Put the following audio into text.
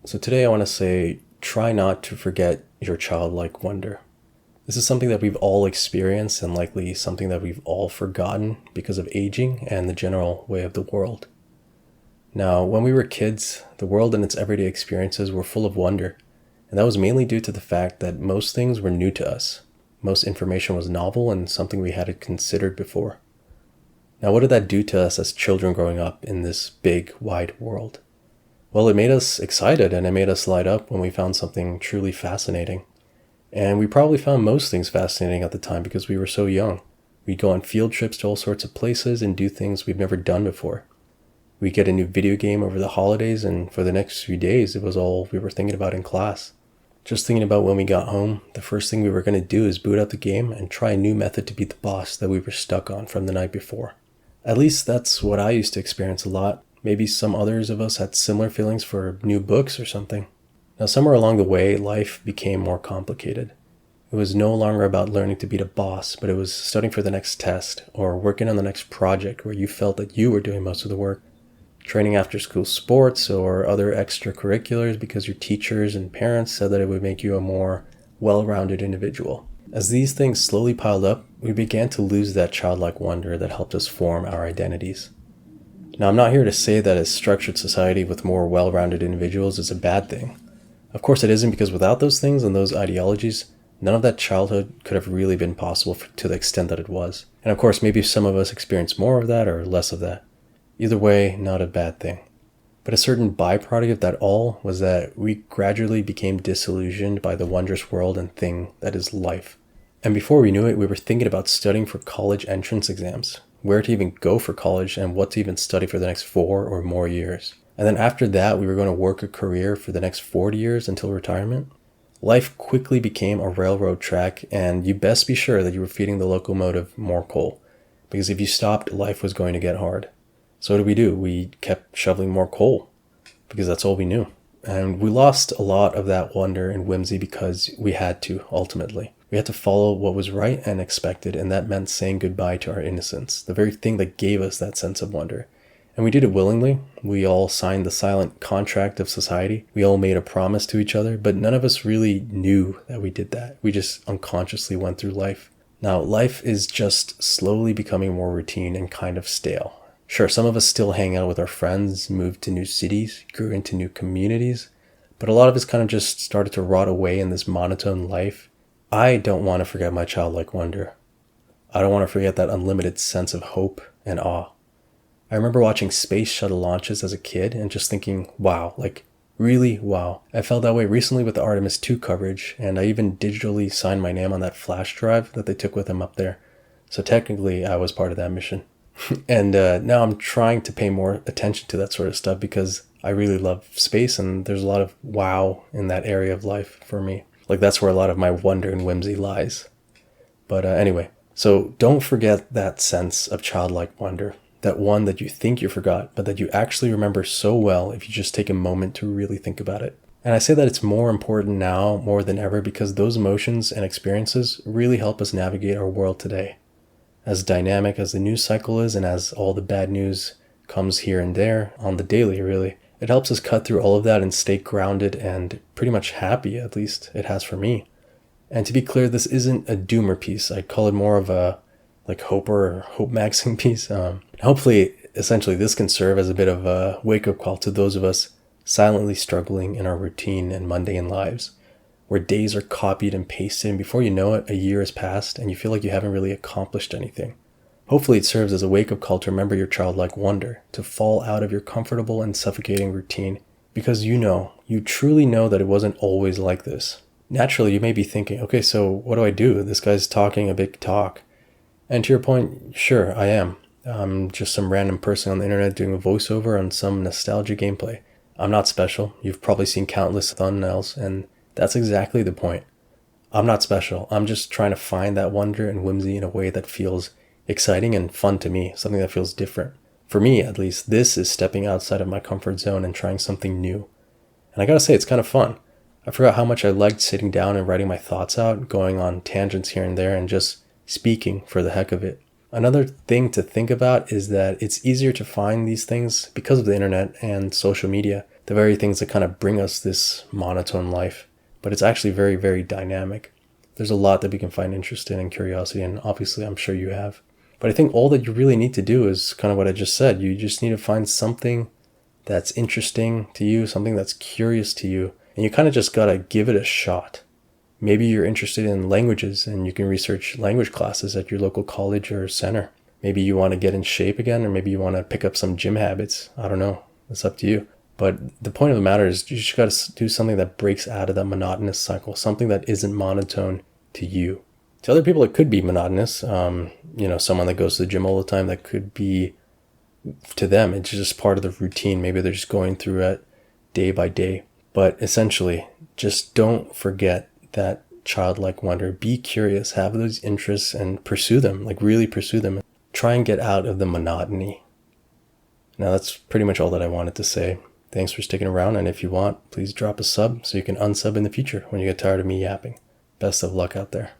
So today I want to say try not to forget your childlike wonder. This is something that we've all experienced and likely something that we've all forgotten because of aging and the general way of the world. Now, when we were kids, the world and its everyday experiences were full of wonder, and that was mainly due to the fact that most things were new to us. Most information was novel and something we hadn't considered before. Now, what did that do to us as children growing up in this big, wide world? Well, it made us excited and it made us light up when we found something truly fascinating. And we probably found most things fascinating at the time because we were so young. We'd go on field trips to all sorts of places and do things we've never done before. We'd get a new video game over the holidays, and for the next few days, it was all we were thinking about in class. Just thinking about when we got home, the first thing we were going to do is boot out the game and try a new method to beat the boss that we were stuck on from the night before. At least that's what I used to experience a lot. Maybe some others of us had similar feelings for new books or something. Now, somewhere along the way, life became more complicated. It was no longer about learning to beat a boss, but it was studying for the next test or working on the next project where you felt that you were doing most of the work. Training after school sports or other extracurriculars because your teachers and parents said that it would make you a more well-rounded individual. As these things slowly piled up, we began to lose that childlike wonder that helped us form our identities. Now, I'm not here to say that a structured society with more well-rounded individuals is a bad thing. Of course it isn't, because without those things and those ideologies, none of that childhood could have really been possible to the extent that it was. And of course, maybe some of us experienced more of that or less of that. Either way, not a bad thing. But a certain byproduct of that all was that we gradually became disillusioned by the wondrous world and thing that is life. And before we knew it, we were thinking about studying for college entrance exams, where to even go for college, and what to even study for the next 4 or more years. And then after that, we were going to work a career for the next 40 years until retirement. Life quickly became a railroad track, and you best be sure that you were feeding the locomotive more coal, because if you stopped, life was going to get hard. So what did? We kept shoveling more coal, because that's all we knew. And we lost a lot of that wonder and whimsy because we had to, ultimately. We had to follow what was right and expected, and that meant saying goodbye to our innocence, the very thing that gave us that sense of wonder. And we did it willingly. We all signed the silent contract of society. We all made a promise to each other, but none of us really knew that we did that. We just unconsciously went through life. Now, life is just slowly becoming more routine and kind of stale. Sure, some of us still hang out with our friends, moved to new cities, grew into new communities, but a lot of us kind of just started to rot away in this monotone life. I don't want to forget my childlike wonder. I don't want to forget that unlimited sense of hope and awe. I remember watching space shuttle launches as a kid and just thinking, wow, like really wow. I felt that way recently with the Artemis 2 coverage, and I even digitally signed my name on that flash drive that they took with them up there. So technically I was part of that mission. And now I'm trying to pay more attention to that sort of stuff because I really love space, and there's a lot of wow in that area of life for me. Like that's where a lot of my wonder and whimsy lies. But anyway, so don't forget that sense of childlike wonder, that one that you think you forgot, but that you actually remember so well if you just take a moment to really think about it. And I say that it's more important now more than ever because those emotions and experiences really help us navigate our world today. As dynamic as the news cycle is, and as all the bad news comes here and there on the daily, really, it helps us cut through all of that and stay grounded and pretty much happy, at least it has for me. And to be clear, this isn't a doomer piece. I'd call it more of a hoper or hope maxing piece. Hopefully, essentially, this can serve as a bit of a wake-up call to those of us silently struggling in our routine and mundane lives, where days are copied and pasted, and before you know it, a year has passed and you feel like you haven't really accomplished anything. Hopefully it serves as a wake-up call to remember your childlike wonder, to fall out of your comfortable and suffocating routine, because you truly know that it wasn't always like this. Naturally, you may be thinking, okay, so what do I do? This guy's talking a big talk. And to your point, sure, I am. I'm just some random person on the internet doing a voiceover on some nostalgia gameplay. I'm not special. You've probably seen countless thumbnails, and that's exactly the point. I'm not special. I'm just trying to find that wonder and whimsy in a way that feels exciting and fun to me, something that feels different. For me, at least, this is stepping outside of my comfort zone and trying something new. And I gotta say, it's kind of fun. I forgot how much I liked sitting down and writing my thoughts out, going on tangents here and there, and just speaking for the heck of it. Another thing to think about is that it's easier to find these things because of the internet and social media the very things that kind of bring us this monotone life. But it's actually very, very dynamic. There's a lot that we can find interest in and curiosity, and obviously I'm sure you have. But I think all that you really need to do is kind of what I just said. You just need to find something that's interesting to you, something that's curious to you, and you kind of just gotta give it a shot. Maybe you're interested in languages and you can research language classes at your local college or center. Maybe you want to get in shape again, or maybe you want to pick up some gym habits. I don't know. It's up to you. But the point of the matter is you just got to do something that breaks out of that monotonous cycle, something that isn't monotone to you. To other people, it could be monotonous. Someone that goes to the gym all the time, that could be, to them, it's just part of the routine. Maybe they're just going through it day by day. But essentially, just don't forget that childlike wonder. Be curious, have those interests and pursue them, like really pursue them. Try and get out of the monotony. Now that's pretty much all that I wanted to say. Thanks for sticking around, and if you want, please drop a sub so you can unsub in the future when you get tired of me yapping. Best of luck out there.